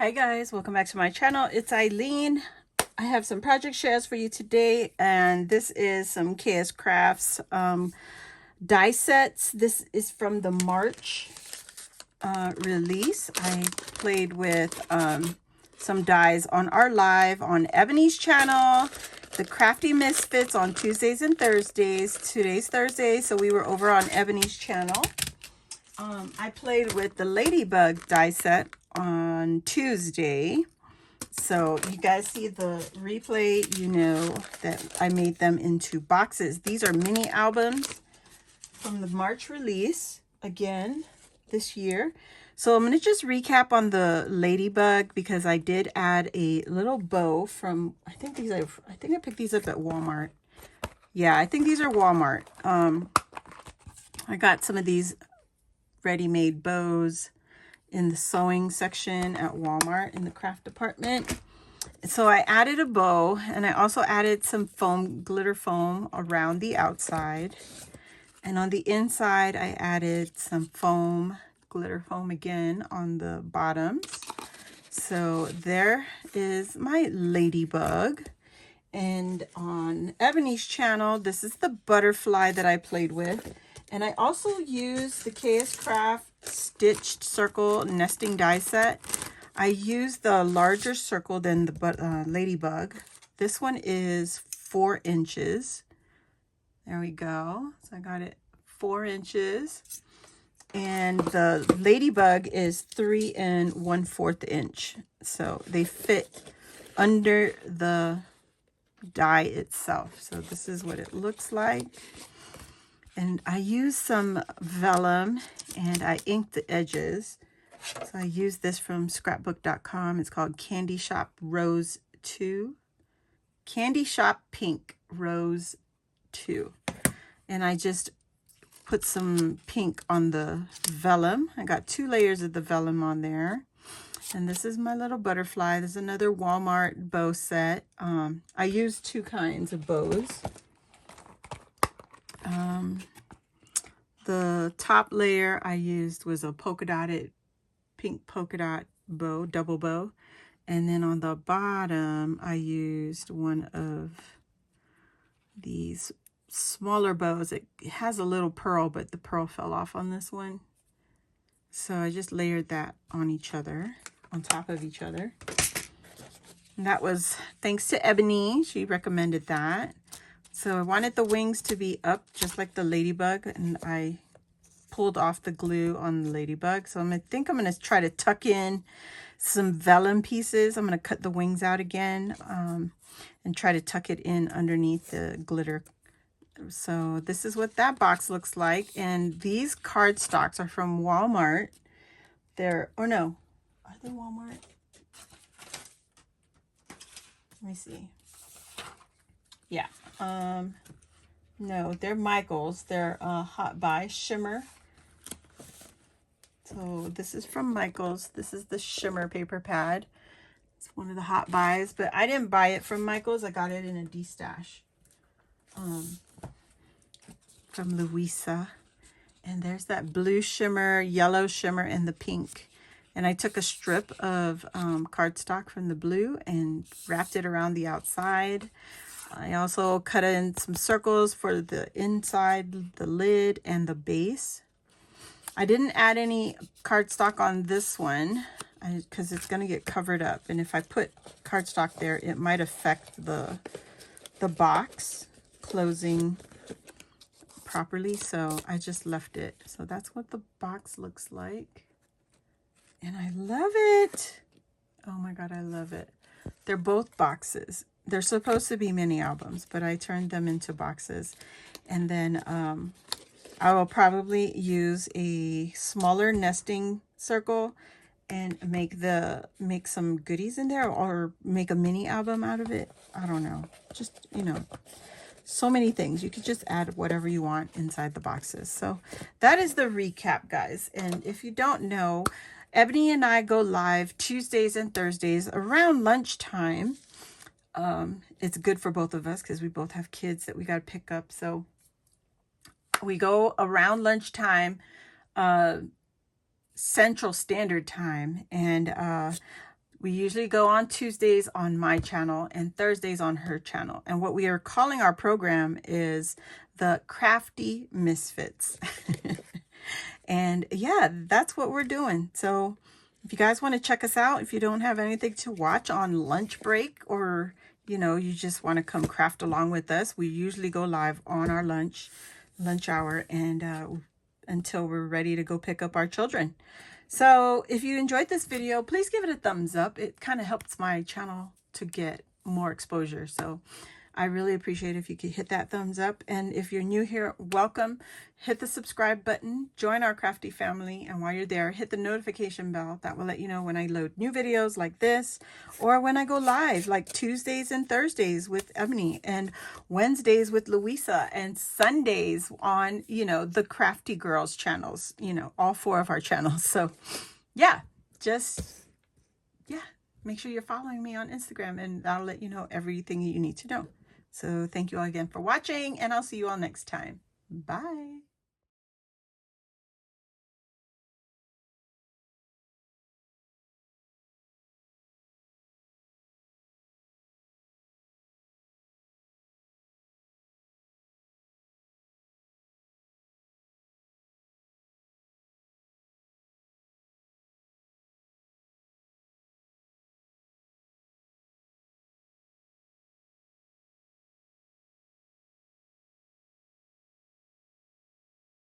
Hi guys, welcome back to my channel. It's Eileen. I have some project shares for you today, and this is some KSCRAFTS die sets. This is from the March release. I played with some dies on our live on Ebony's channel, the Crafty Misfits on Tuesdays and Thursdays. Today's Thursday, so we were over on Ebony's channel. I played with the Ladybug die set on Tuesday. So you guys see the replay, you know that I made them into boxes. These are mini albums from the March release, again, this year. So I'm going to just recap on the Ladybug because I did add a little bow from, I think I picked these up at Walmart. Yeah, I think these are Walmart. I got some of these ready-made bows in the sewing section at Walmart in the craft department. So I added a bow, and I also added some foam, glitter foam around the outside. And on the inside, I added some foam, glitter foam again on the bottoms. So there is my Ladybug. And on Ebony's channel, this is the butterfly that I played with. And I also used the KSCRAFTS stitched circle nesting die set. I used the larger circle than the Ladybug. This one is 4 inches. There we go. So I got it 4 inches. And the Ladybug is 3 1/4 inch. So they fit under the die itself. So this is what it looks like. And I used some vellum and I inked the edges. So I used this from scrapbook.com. It's called Candy Shop Rose 2. Candy Shop Pink Rose 2. And I just put some pink on the vellum. I got 2 layers of the vellum on there. And this is my little butterfly. There's another Walmart bow set. I used 2 kinds of bows. The top layer I used was a polka dotted, pink polka dot bow, double bow. And then on the bottom, I used one of these smaller bows. It has a little pearl, but the pearl fell off on this one. So I just layered that on each other, on top of each other. And that was thanks to Ebony. She recommended that. So I wanted the wings to be up just like the Ladybug, and I pulled off the glue on the Ladybug. So I think I'm going to try to tuck in some vellum pieces. I'm going to cut the wings out again and try to tuck it in underneath the glitter. So this is what that box looks like. And these cardstocks are from Walmart. They're, or no, are they Walmart? Let me see. Yeah. No, they're Michael's. They're Hot Buy Shimmer. So this is from Michael's. This is the Shimmer paper pad. It's one of the Hot Buys, but I didn't buy it from Michael's. I got it in a D-stash from Louisa. And there's that blue shimmer, yellow shimmer, and the pink. And I took a strip of cardstock from the blue and wrapped it around the outside. I also cut in some circles for the inside, the lid, and the base. I didn't add any cardstock on this one because it's going to get covered up. And if I put cardstock there, it might affect the box closing properly. So I just left it. So that's what the box looks like. And I love it. Oh my God, I love it. They're both boxes. They're supposed to be mini albums, but I turned them into boxes. And then I will probably use a smaller nesting circle and make some goodies in there, or make a mini album out of it. I don't know. Just, you know, so many things. You could just add whatever you want inside the boxes. So that is the recap, guys. And if you don't know, Ebony and I go live Tuesdays and Thursdays around lunchtime. It's good for both of us because we both have kids that we got to pick up. So we go around lunchtime, Central Standard Time, and We usually go on Tuesdays on my channel and Thursdays on her channel. And what we are calling our program is the Crafty Misfits. And yeah, that's what we're doing. So if you guys want to check us out, if you don't have anything to watch on lunch break, or you know, you just want to come craft along with us, we usually go live on our lunch hour, and until we're ready to go pick up our children. So if you enjoyed this video, please give it a thumbs up. It kind of helps my channel to get more exposure. So I really appreciate it if you could hit that thumbs up. And if you're new here, welcome. Hit the subscribe button, join our crafty family. And while you're there, hit the notification bell. That will let you know when I load new videos like this, or when I go live, like Tuesdays and Thursdays with Ebony, and Wednesdays with Louisa, and Sundays on, you know, the Crafty Girls channels, you know, all 4 of our channels. So yeah, make sure you're following me on Instagram, and that'll let you know everything you need to know. So thank you all again for watching, and I'll see you all next time. Bye.